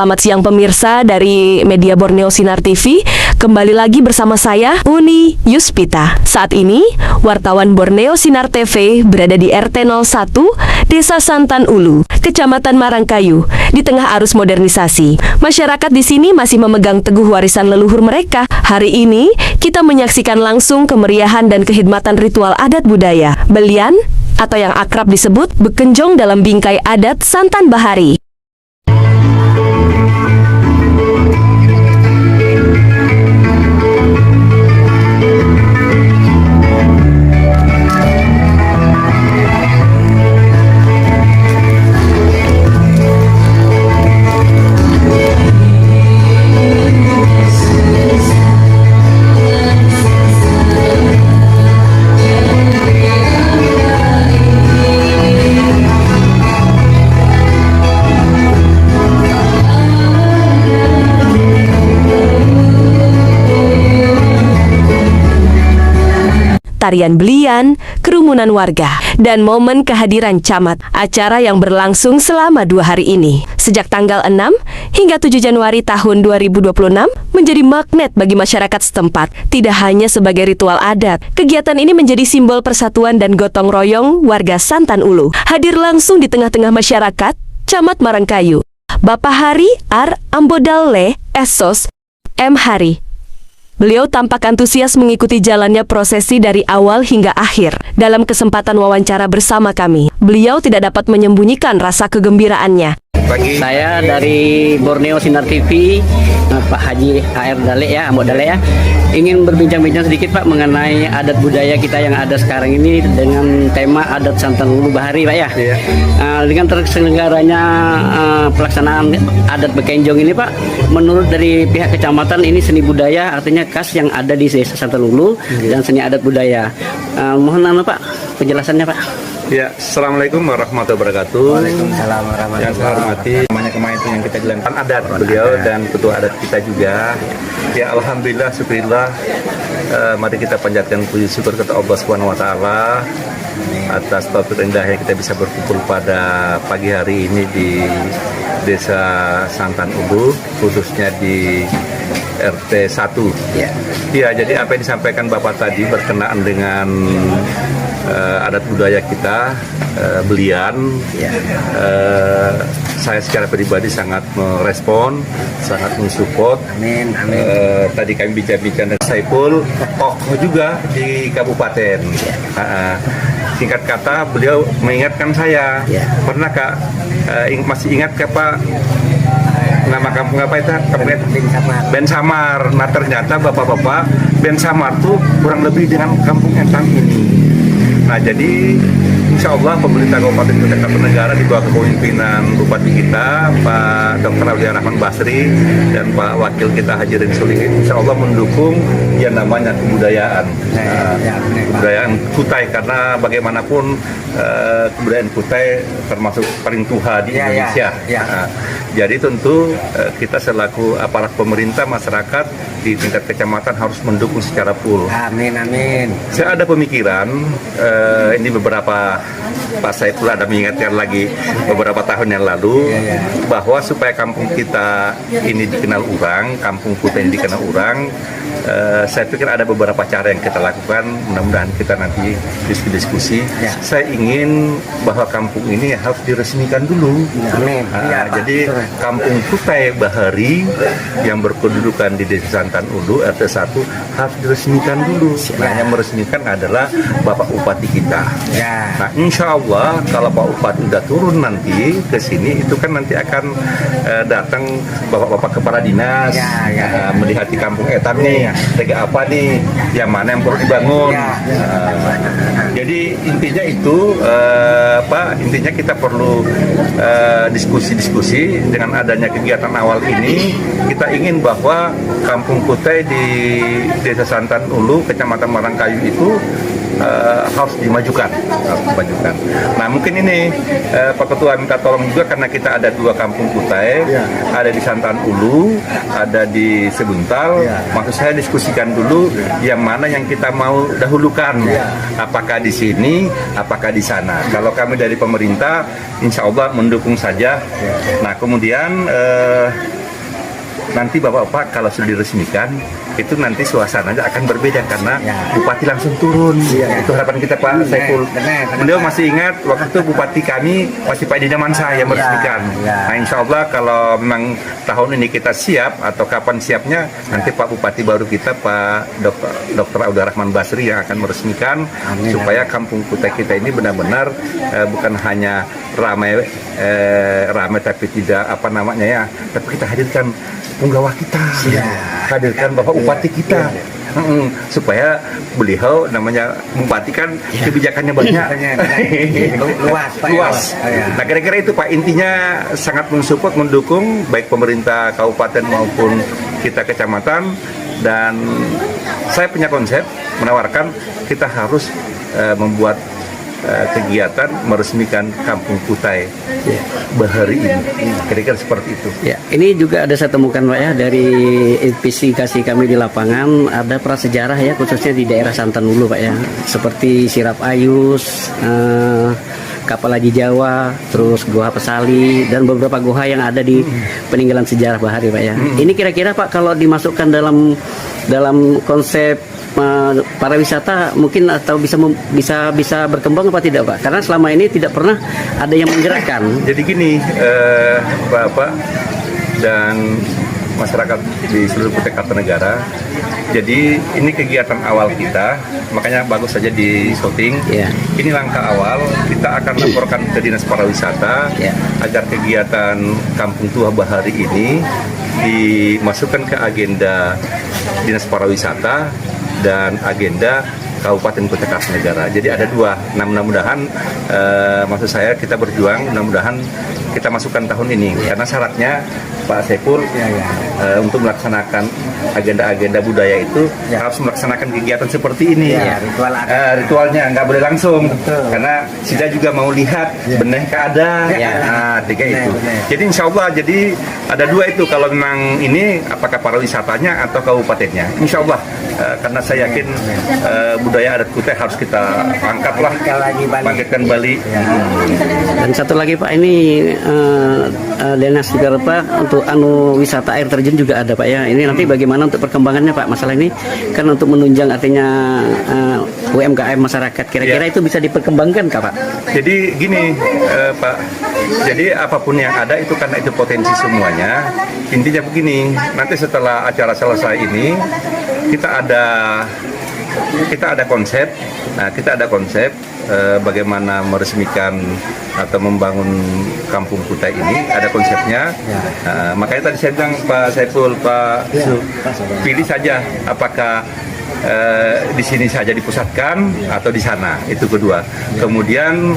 Selamat siang pemirsa dari media Borneo Sinar TV. Kembali lagi bersama saya, Uni Yuspita. Saat ini, wartawan Borneo Sinar TV berada di RT 01, Desa Santan Ulu, Kecamatan Marangkayu, di tengah arus modernisasi. Masyarakat di sini masih memegang teguh warisan leluhur mereka. Hari ini, kita menyaksikan langsung kemeriahan dan kehidmatan ritual adat budaya, belian, atau yang akrab disebut bekenjong dalam bingkai adat Santan Bahari. Tarian belian, kerumunan warga, dan momen kehadiran camat, acara yang berlangsung selama 2 hari ini. Sejak tanggal 6 hingga 7 Januari tahun 2026 menjadi magnet bagi masyarakat setempat. Tidak hanya sebagai ritual adat, kegiatan ini menjadi simbol persatuan dan gotong royong warga Santan Ulu. Hadir langsung di tengah-tengah masyarakat, Camat Marangkayu, Bapak Hari Ar Ambodalle Esos M. Hari. Beliau tampak antusias mengikuti jalannya prosesi dari awal hingga akhir. Dalam kesempatan wawancara bersama kami, beliau tidak dapat menyembunyikan rasa kegembiraannya. Saya dari Borneo Sinar TV, Pak Haji AR Dale ya, Ambok Dale ya, ingin berbincang-bincang sedikit Pak mengenai adat budaya kita yang ada sekarang ini dengan tema adat Santan Ulu Bahari Pak ya. Iya. Dengan terselenggaranya pelaksanaan adat bekenjong ini Pak, menurut dari pihak kecamatan ini seni budaya artinya khas yang ada di Desa Santan Ulu dan seni adat budaya. Mohon Pak penjelasannya Pak. Ya, Assalamualaikum warahmatullahi wabarakatuh. Waalaikumsalam warahmatullahi Yang saya hormati, namanya kemarin itu yang kita jalankan adat beliau dan ketua adat kita juga. Ya, alhamdulillah, syukurillah. Mari kita panjatkan puji syukur kepada Allah Subhanahu wa taala atas taufik indahnya kita bisa berkumpul pada pagi hari ini di Desa Santan Ulu, khususnya di RT 1. Ya, jadi apa yang disampaikan Bapak tadi berkenaan dengan adat budaya kita, belian, saya secara pribadi sangat merespon, sangat mensupport. Amin. Tadi kami bicara-bicara dengan Saiful, tokoh juga di kabupaten. Singkat kata, beliau mengingatkan saya, pernah Kak, masih ingat Kak Pak, nama kampung apa itu? Ben Samar. Nah ternyata bapak-bapak Ben Samar tuh kurang lebih dengan kampung Entang ini. Nah jadi insya Allah pemerintah Kabupaten Kota Kartanegara di bawah kepemimpinan Bupati kita Pak Dr. Aulia Rahman Basri dan Pak Wakil kita Haji Rin Solihin insya Allah mendukung yang namanya kebudayaan, kebudayaan Kutai, karena bagaimanapun kebudayaan Kutai termasuk paling tua di Indonesia. Jadi tentu kita selaku aparat pemerintah, masyarakat di tingkat kecamatan harus mendukung secara full. Amin. Saya ada pemikiran, ini beberapa Pak Saiful ada mengingatkan lagi beberapa tahun yang lalu bahwa supaya kampung kita ini dikenal orang, kampung Kutai ini dikenal orang, saya pikir ada beberapa cara yang kita lakukan. Mudah-mudahan kita nanti diskusi. Saya ingin bahwa kampung ini harus diresmikan dulu. Amin. Jadi kampung Kutai Bahari yang berkedudukan di Desa Santan Ulu RT 1 harus diresmikan dulu. Nah, yang meresmikan adalah Bapak Bupati kita. Nah, insya Allah kalau Pak Bupati udah turun nanti ke sini, itu kan nanti akan datang bapak-bapak kepala dinas, melihat di kampung etan nih, tega apa nih, yang mana yang perlu dibangun. Jadi intinya itu, intinya kita perlu diskusi-diskusi. Dengan adanya kegiatan awal ini, kita ingin bahwa kampung Kutai di Desa Santan Ulu, Kecamatan Marangkayu itu harus dimajukan. Nah mungkin ini Pak Ketua minta tolong juga karena kita ada 2 kampung kutai, ada di Santan Ulu, ada di Sebuntal. Maksud saya diskusikan dulu yang mana yang kita mau dahulukan, apakah di sini, apakah di sana. Kalau kami dari pemerintah, insya Allah mendukung saja. Nah kemudian nanti Bapak-Bapak kalau sudah diresmikan itu nanti suasananya akan berbeda karena Bupati langsung turun. Itu harapan kita Pak Saiful. Beliau masih ingat waktu itu Bupati kami masih Pak Didamansa yang meresmikan. Nah insya Allah kalau memang tahun ini kita siap atau kapan siapnya nanti Pak Bupati baru kita Pak Dr. Auda Rahman Basri yang akan meresmikan. Supaya kampung kutai kita ini benar-benar bukan hanya ramai tapi tidak tapi kita hadirkan penggawa kita, hadirkan Bapak Bupati kita, supaya beliau namanya Bupati kan kebijakannya banyak, luas. Nah kira-kira itu Pak, intinya sangat mensupport, mendukung baik pemerintah kabupaten maupun kita kecamatan, dan saya punya konsep menawarkan kita harus membuat kegiatan meresmikan kampung kutai bahari ini, kira-kira seperti itu. Ya, ini juga ada saya temukan Pak ya dari investigasi kami di lapangan, ada prasejarah ya khususnya di daerah Santan Ulu Pak ya, seperti Sirap Ayus, Kapal Haji Jawa, terus Goa Pesali dan beberapa goa yang ada di peninggalan sejarah bahari Pak ya. Ini kira-kira Pak kalau dimasukkan dalam konsep para wisata mungkin atau bisa berkembang apa tidak Pak? Karena selama ini tidak pernah ada yang menggerakkan. Jadi gini Bapak dan masyarakat di seluruh Kutai Kartanegara. Jadi ini kegiatan awal kita, makanya bagus saja di syuting. Ini langkah awal, kita akan laporkan ke Dinas Pariwisata agar kegiatan Kampung Tua Bahari ini dimasukkan ke agenda Dinas Pariwisata dan agenda Kabupaten Kutai Kartanegara. Jadi ada 2. Nah mudah-mudahan maksud saya kita berjuang, mudah-mudahan kita masukkan tahun ini karena syaratnya Pak Saiful untuk melaksanakan agenda-agenda budaya itu harus melaksanakan kegiatan seperti ini. Ritualnya nggak boleh langsung karena kita juga mau lihat benih keadaan. Tiga itu. Jadi insya Allah jadi ada 2 itu kalau memang ini apakah pariwisatanya atau kabupatennya. Insya Allah karena saya yakin budaya adat Kutai harus kita angkatlah, bangkitkan Bali. Dan satu lagi Pak, ini Dinas juga Pak untuk wisata air terjun juga ada Pak ya. Ini nanti bagaimana untuk perkembangannya Pak masalah ini kan untuk menunjang artinya UMKM masyarakat, kira-kira itu bisa diperkembangkan Kak Pak? Jadi gini Pak, jadi apapun yang ada itu karena itu potensi semuanya. Intinya begini, nanti setelah acara selesai ini kita ada konsep. Nah, kita ada konsep bagaimana meresmikan atau membangun kampung kutai ini, ada konsepnya. Makanya tadi saya bilang Pak Saiful, Pak Su, pilih saja apakah di sini saja dipusatkan atau di sana, itu kedua. Kemudian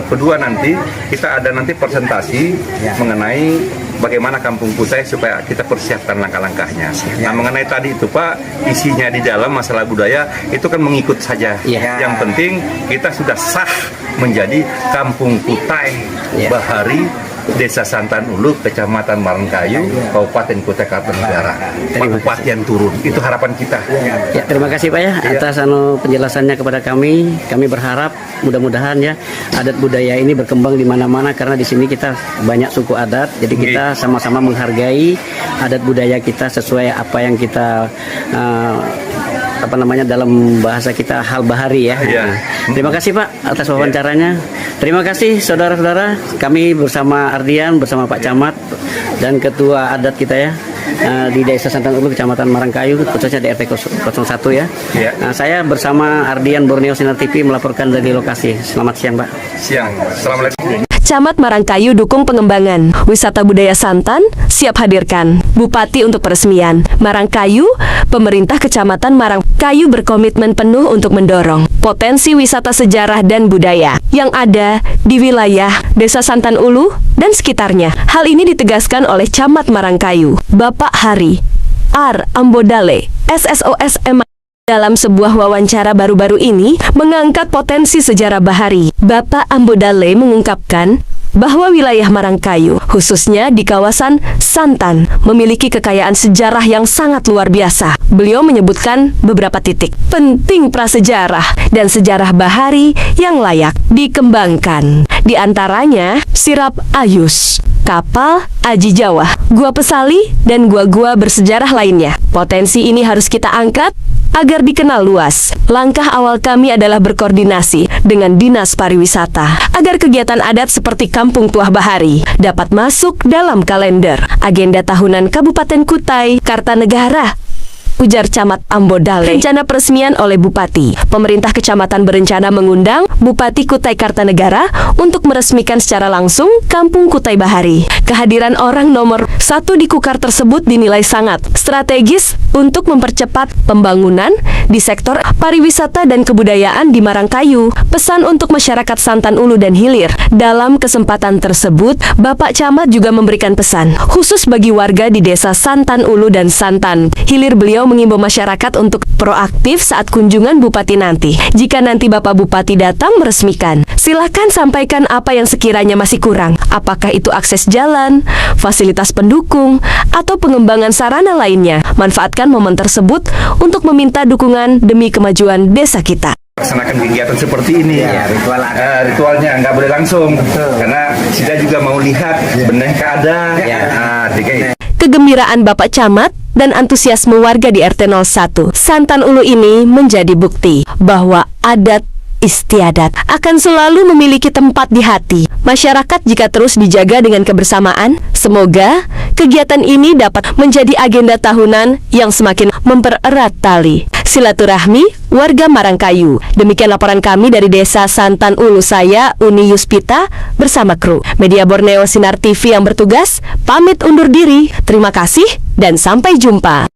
kedua nanti kita ada nanti presentasi mengenai bagaimana kampung kutai supaya kita persiapkan langkah-langkahnya. Nah mengenai tadi itu Pak, isinya di dalam masalah budaya itu kan mengikut saja. Yang penting kita sudah sah menjadi kampung kutai bahari Desa Santan Ulu, Kecamatan Marangkayu, Kabupaten Kutai Kartanegara. Pak Bupati yang turun, itu harapan kita. Ya, terima kasih Pak ya atas penjelasannya kepada kami. Kami berharap mudah-mudahan ya adat budaya ini berkembang di mana-mana karena di sini kita banyak suku adat. Jadi kita sama-sama menghargai adat budaya kita sesuai apa yang kita dalam bahasa kita hal bahari ya. Terima kasih Pak atas wawancaranya. Terima kasih saudara-saudara. Kami bersama Ardian, bersama Pak Camat dan Ketua Adat kita ya di Desa Santan Ulu, Kecamatan Marangkayu, khususnya di RT 01 ya. Nah, saya bersama Ardian Borneo Sinar TV melaporkan dari lokasi. Selamat siang Pak. Siang. Assalamualaikum. Camat Marangkayu dukung pengembangan wisata budaya Santan, siap hadirkan Bupati untuk peresmian. Marangkayu, pemerintah Kecamatan Marangkayu berkomitmen penuh untuk mendorong potensi wisata sejarah dan budaya yang ada di wilayah Desa Santan Ulu dan sekitarnya. Hal ini ditegaskan oleh Camat Marangkayu, Bapak Hari R. Ambodale, SSOS Dalam sebuah wawancara baru-baru ini, mengangkat potensi sejarah bahari, Bapak Ambodale mengungkapkan bahwa wilayah Marangkayu, khususnya di kawasan Santan, memiliki kekayaan sejarah yang sangat luar biasa. Beliau menyebutkan beberapa titik penting prasejarah dan sejarah bahari yang layak dikembangkan. Di antaranya, Sirap Ayus, kapal Aji Jawa, Gua Pesali, dan gua-gua bersejarah lainnya. Potensi ini harus kita angkat agar dikenal luas. Langkah awal kami adalah berkoordinasi dengan Dinas Pariwisata agar kegiatan adat seperti Kampung Tuah Bahari dapat masuk dalam kalender agenda tahunan Kabupaten Kutai Kartanegara, ujar Camat Ambodale. Rencana peresmian oleh Bupati. Pemerintah kecamatan berencana mengundang Bupati Kutai Kartanegara untuk meresmikan secara langsung Kampung Kutai Bahari. Kehadiran orang nomor 1 di Kukar tersebut dinilai sangat strategis untuk mempercepat pembangunan di sektor pariwisata dan kebudayaan di Marangkayu. Pesan untuk masyarakat Santan Ulu dan Hilir. Dalam kesempatan tersebut, Bapak Camat juga memberikan pesan khusus bagi warga di desa Santan Ulu dan Santan Hilir. Beliau mengimbau masyarakat untuk proaktif saat kunjungan Bupati nanti. Jika nanti Bapak Bupati datang meresmikan, silakan sampaikan apa yang sekiranya masih kurang. Apakah itu akses jalan, fasilitas pendukung, atau pengembangan sarana lainnya. Manfaatkan momen tersebut untuk meminta dukungan demi kemajuan desa kita. Laksanakan kegiatan seperti ini ritualnya nggak boleh langsung karena kita juga mau lihat benar ada Kegembiraan Bapak Camat dan antusiasme warga di RT 01 Santan Ulu ini menjadi bukti bahwa adat istiadat akan selalu memiliki tempat di hati masyarakat jika terus dijaga dengan kebersamaan. Semoga kegiatan ini dapat menjadi agenda tahunan yang semakin mempererat tali silaturahmi warga Marangkayu. Demikian laporan kami dari Desa Santan Ulu. Saya Uni Yuspita bersama kru Media Borneo Sinar TV yang bertugas pamit undur diri. Terima kasih dan sampai jumpa.